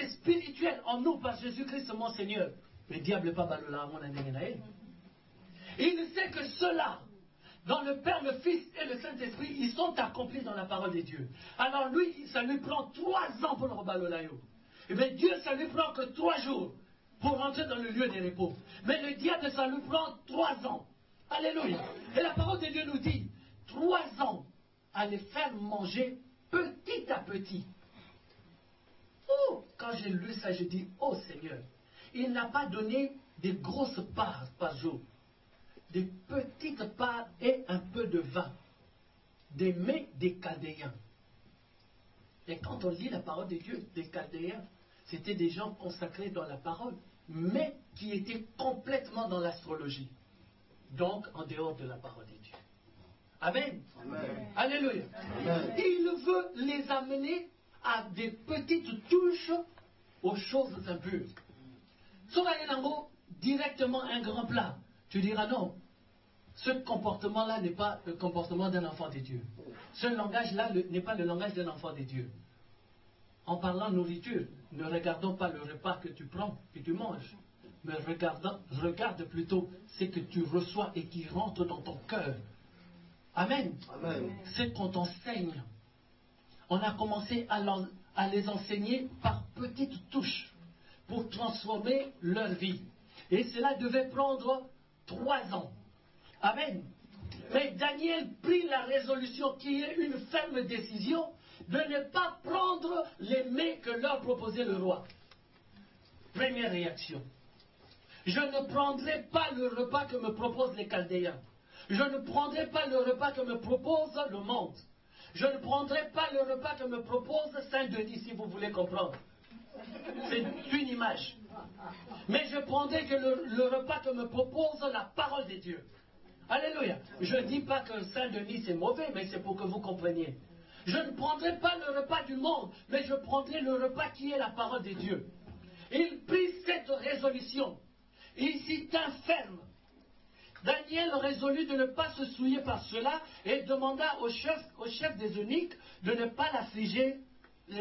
est spirituelle en nous par Jésus-Christ mon Seigneur. Le diable n'est pas balola à mon anénaï. Il sait que cela, dans le Père, le Fils et le Saint-Esprit, ils sont accomplis dans la parole de Dieu. Alors lui, ça lui prend 3 ans pour le rebalolayo. Et bien Dieu, ça lui prend que 3 jours pour rentrer dans le lieu des repos. Mais le diable, ça lui prend 3 ans. Alléluia. Et la parole de Dieu nous dit, 3 ans à les faire manger petit à petit. Oh, quand j'ai lu ça, je dis, oh Seigneur, il n'a pas donné des grosses parts par jour, des petites parts et un peu de vin, des mets des Chaldéens. Et quand on lit la parole de Dieu, les Chaldéens, c'était des gens consacrés dans la parole, mais qui étaient complètement dans l'astrologie, donc en dehors de la parole de Dieu. Amen. Amen. Alléluia. Amen. Il veut les amener à des petites touches aux choses impures. Sorayenango, directement un grand plat. Tu diras non. Ce comportement-là n'est pas le comportement d'un enfant de Dieu. Ce langage-là n'est pas le langage d'un enfant de Dieu. En parlant nourriture, ne regardons pas le repas que tu prends, que tu manges, mais regarde plutôt ce que tu reçois et qui rentre dans ton cœur. Amen. Amen. C'est qu'on t'enseigne. On a commencé à les enseigner par petites touches pour transformer leur vie. Et cela devait prendre 3 ans. Amen. Mais Daniel prit la résolution, qui est une ferme décision, de ne pas prendre les mets que leur proposait le roi. Première réaction. Je ne prendrai pas le repas que me proposent les Chaldéens. Je ne prendrai pas le repas que me propose le monde. Je ne prendrai pas le repas que me propose Saint-Denis, si vous voulez comprendre. C'est une image. Mais je prendrai que le repas que me propose la parole de Dieu. Alléluia. Je ne dis pas que Saint-Denis c'est mauvais, mais c'est pour que vous compreniez. Je ne prendrai pas le repas du monde, mais je prendrai le repas qui est la parole de Dieu. Il prit cette résolution. Il s'y tint ferme. Daniel résolut de ne pas se souiller par cela et demanda au chef des eunuques de ne pas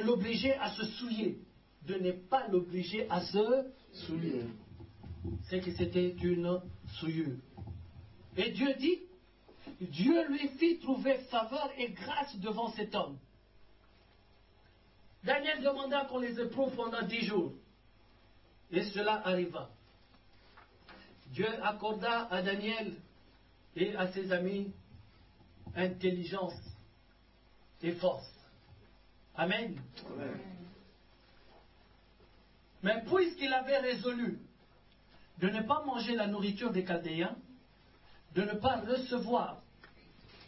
l'obliger à se souiller. De ne pas l'obliger à se souiller. C'est que c'était une souillure. Et Dieu dit, Dieu lui fit trouver faveur et grâce devant cet homme. Daniel demanda qu'on les éprouve pendant 10 jours. Et cela arriva. Dieu accorda à Daniel et à ses amis intelligence et force. Amen. Amen. Mais puisqu'il avait résolu de ne pas manger la nourriture des Chaldéens, de ne pas recevoir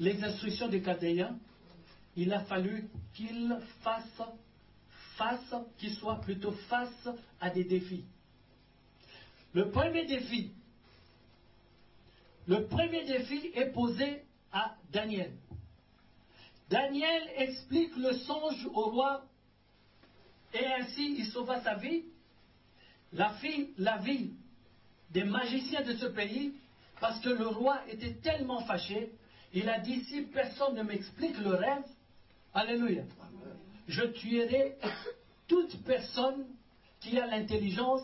les instructions des Chaldéens, il a fallu qu'il qu'il soit plutôt face à des défis. Le premier défi est posé à Daniel. Daniel explique le songe au roi et ainsi il sauva sa vie, la vie des magiciens de ce pays, parce que le roi était tellement fâché, il a dit, si personne ne m'explique le rêve, alléluia, je tuerai toute personne qui a l'intelligence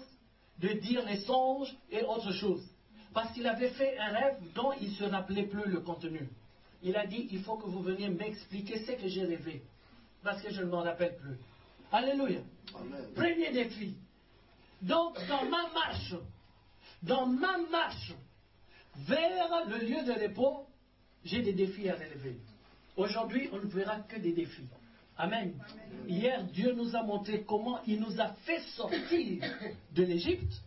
de dire les songes et autre chose. Parce qu'il avait fait un rêve dont il ne se rappelait plus le contenu. Il a dit, il faut que vous veniez m'expliquer ce que j'ai rêvé. Parce que je ne m'en rappelle plus. Alléluia. Amen. Premier défi. Donc, dans ma marche vers le lieu de repos, j'ai des défis à relever. Aujourd'hui, on ne verra que des défis. Amen. Amen. Hier, Dieu nous a montré comment il nous a fait sortir de l'Égypte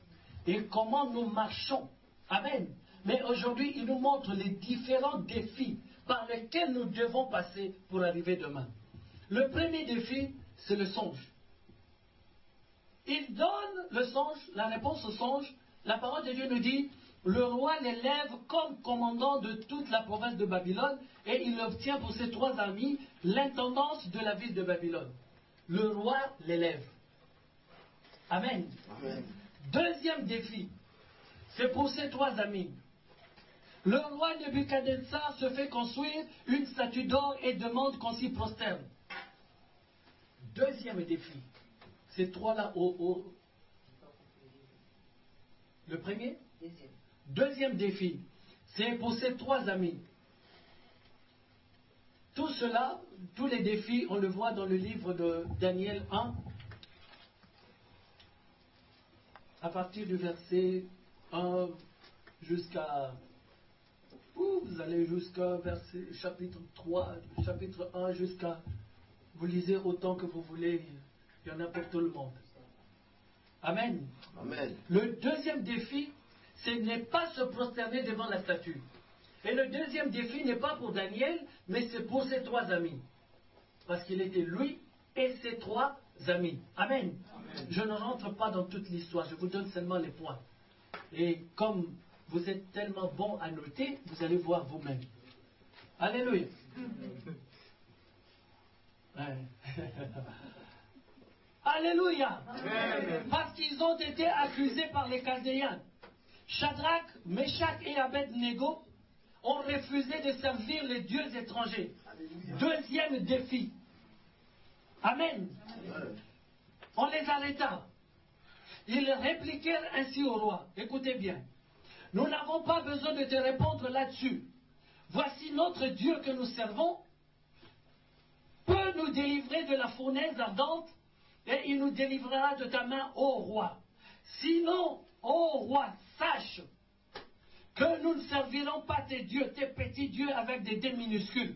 et comment nous marchons. Amen. Mais aujourd'hui, il nous montre les différents défis par lesquels nous devons passer pour arriver demain. Le premier défi, c'est le songe. Il donne le songe, la réponse au songe. La parole de Dieu nous dit, le roi l'élève comme commandant de toute la province de Babylone et il obtient pour ses 3 amis l'intendance de la ville de Babylone. Le roi l'élève. Amen. Amen. Deuxième défi, c'est pour ses 3 amis. Le roi Nebuchadnezzar se fait construire une statue d'or et demande qu'on s'y prosterne. Deuxième défi, ces trois-là Le premier? Deuxième défi, c'est pour ces trois amis. Tout cela, tous les défis, on le voit dans le livre de Daniel 1, à partir du verset 1 jusqu'à... Vous allez jusqu'à verset chapitre 3, chapitre 1 jusqu'à... Vous lisez autant que vous voulez, il y en a pour tout le monde. Amen. Amen. Le deuxième défi, ce n'est pas se prosterner devant la statue. Et le deuxième défi n'est pas pour Daniel, mais c'est pour ses trois amis. Parce qu'il était lui et ses trois amis. Amen. Amen. Je ne rentre pas dans toute l'histoire, je vous donne seulement les points. Et comme vous êtes tellement bon à noter, vous allez voir vous-même. Alléluia. Alléluia. Parce qu'ils ont été accusés par les Chaldéens. Shadrach, Meshach et Abed-Nego ont refusé de servir les dieux étrangers. Deuxième défi. Amen. On les arrêta. Ils répliquèrent ainsi au roi. Écoutez bien. Nous n'avons pas besoin de te répondre là-dessus. Voici notre Dieu que nous servons peut nous délivrer de la fournaise ardente et il nous délivrera de ta main, ô roi. Sinon, ô roi, sache que nous ne servirons pas tes dieux, tes petits dieux avec des D minuscules,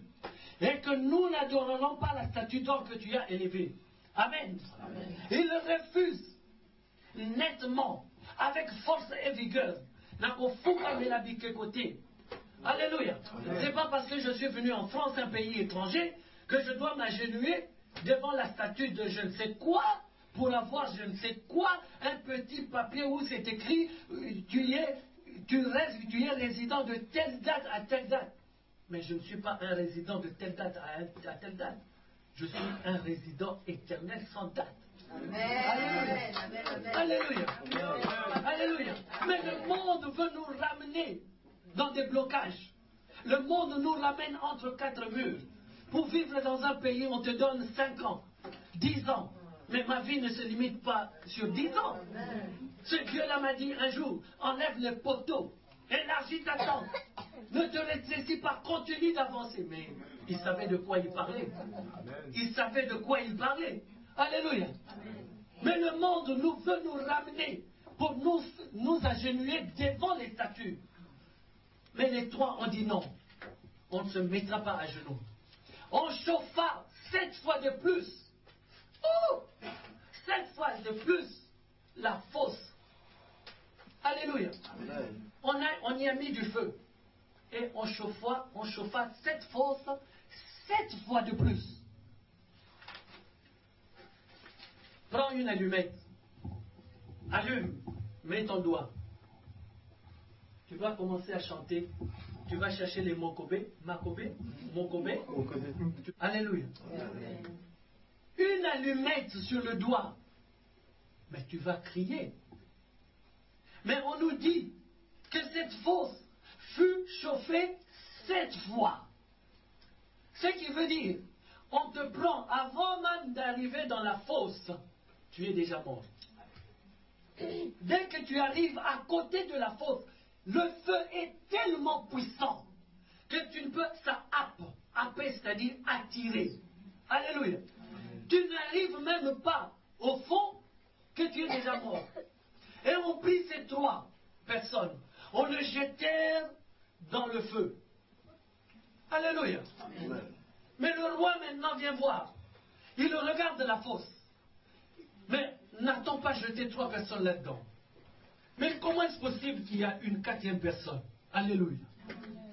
et que nous n'adorerons pas la statue d'or que tu as élevée. Amen. Amen. Il refuse nettement, avec force et vigueur. Alléluia. C'est pas parce que je suis venu en France, un pays étranger, que je dois m'agenouiller devant la statue de je ne sais quoi, pour avoir je ne sais quoi, un petit papier où c'est écrit tu es résident de telle date à telle date. Mais je ne suis pas un résident de telle date à telle date. Je suis un résident éternel sans date. Amen. Alléluia. Alléluia. Mais le monde veut nous ramener dans des blocages. Le monde nous ramène entre quatre murs. Pour vivre dans un pays, on te donne 5 ans, 10 ans. Mais ma vie ne se limite pas sur 10 ans. Ce Dieu-là m'a dit un jour, enlève les poteaux, élargis ta tente, ne te rétrécis pas, continue d'avancer. Mais il savait de quoi il parlait. Il savait de quoi il parlait. Alléluia. Mais le monde nous veut nous ramener pour nous agenouiller devant les statues. Mais les trois ont dit non. On ne se mettra pas à genoux. On chauffa 7 fois de plus. 7 fois de plus la fosse. Alléluia. On y a mis du feu. Et on chauffa 7 fosses 7 fois de plus. Prends une allumette. Allume. Mets ton doigt. Tu vas commencer à chanter. Tu vas chercher les Mokobé. Alléluia. Une allumette sur le doigt. Mais tu vas crier. Mais on nous dit que cette fosse fut chauffée 7 fois. Ce qui veut dire, on te prend avant même d'arriver dans la fosse, tu es déjà mort. Dès que tu arrives à côté de la fosse, le feu est tellement puissant que tu ne peux, ça happer, c'est-à-dire attirer. Alléluia. Tu n'arrives même pas au fond que tu es déjà mort. Et on prit ces 3 personnes, on les jetèrent dans le feu. Alléluia. Amen. Mais le roi maintenant vient voir. Il regarde la fosse. Mais n'a-t-on pas jeté 3 personnes là-dedans? Mais comment est-ce possible qu'il y a une 4e personne? Alléluia.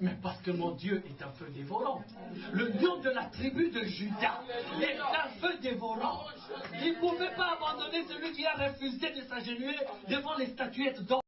Mais parce que mon Dieu est un feu dévorant. Le lion de la tribu de Juda est un feu dévorant. Il ne pouvait pas abandonner celui qui a refusé de s'agenouiller devant les statuettes d'or.